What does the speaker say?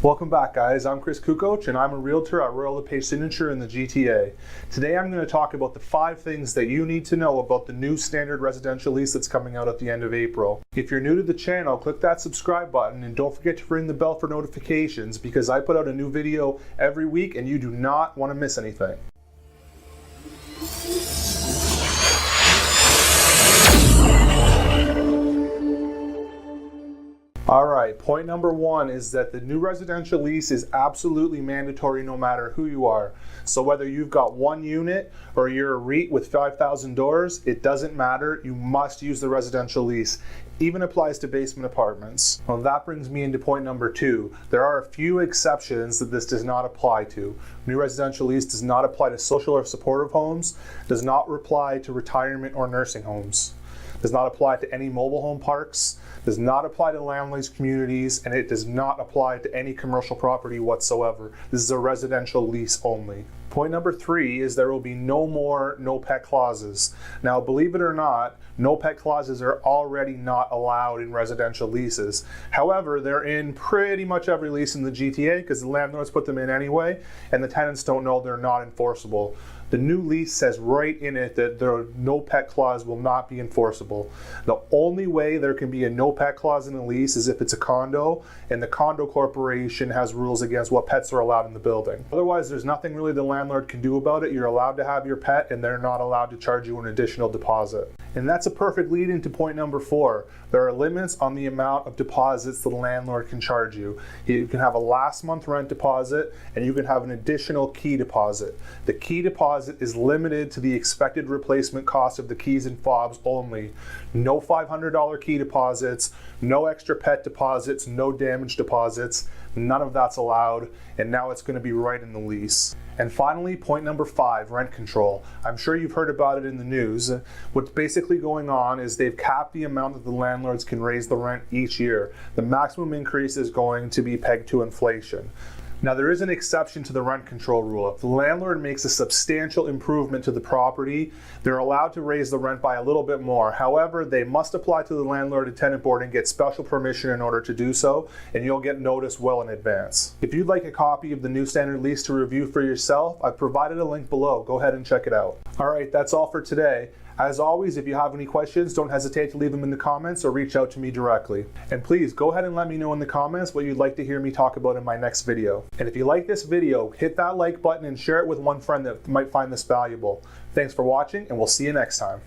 Welcome back, guys. I'm Chris Kukoc and I'm a realtor at Royal LePage Signature in the GTA. Today I'm going to talk about the 5 things that you need to know about the new standard residential lease that's coming out at the end of April. If you're new to the channel, click that subscribe button and don't forget to ring the bell for notifications because I put out a new video every week and you do not want to miss anything. Alright, point number 1 is that the new residential lease is absolutely mandatory no matter who you are. So whether you've got 1 unit or you're a REIT with 5,000 doors, it doesn't matter, you must use the residential lease. Even applies to basement apartments. Well, that brings me into point number 2. There are a few exceptions that this does not apply to. New residential lease does not apply to social or supportive homes, does not apply to retirement or nursing homes, does not apply to any mobile home parks, does not apply to land lease communities, and it does not apply to any commercial property whatsoever. This is a residential lease only. Point number 3 is there will be no more no pet clauses. Now, believe it or not, no pet clauses are already not allowed in residential leases. However, they're in pretty much every lease in the GTA because the landlords put them in anyway, and the tenants don't know they're not enforceable. The new lease says right in it that the no pet clause will not be enforceable. The only way there can be a no pet clause in a lease is if it's a condo and the condo corporation has rules against what pets are allowed in the building. Otherwise, there's nothing really the landlord can do about it. You're allowed to have your pet and they're not allowed to charge you an additional deposit. And that's a perfect lead into point number 4. There are limits on the amount of deposits the landlord can charge you. You can have a last month rent deposit and you can have an additional key deposit. The key deposit is limited to the expected replacement cost of the keys and fobs only. No $500 key deposits, no extra pet deposits, no damage deposits. None of that's allowed, and now it's going to be right in the lease. And finally, point number 5, rent control. I'm sure you've heard about it in the news. What's basically going on is they've capped the amount that the landlords can raise the rent each year. The maximum increase is going to be pegged to inflation. Now, there is an exception to the rent control rule. If the landlord makes a substantial improvement to the property, they're allowed to raise the rent by a little bit more. However, they must apply to the landlord and tenant board and get special permission in order to do so, and you'll get notice well in advance. If you'd like a copy of the new standard lease to review for yourself, I've provided a link below. Go ahead and check it out. All right, that's all for today. As always, if you have any questions, don't hesitate to leave them in the comments or reach out to me directly. And please go ahead and let me know in the comments what you'd like to hear me talk about in my next video. And if you like this video, hit that like button and share it with one friend that might find this valuable. Thanks for watching, and we'll see you next time.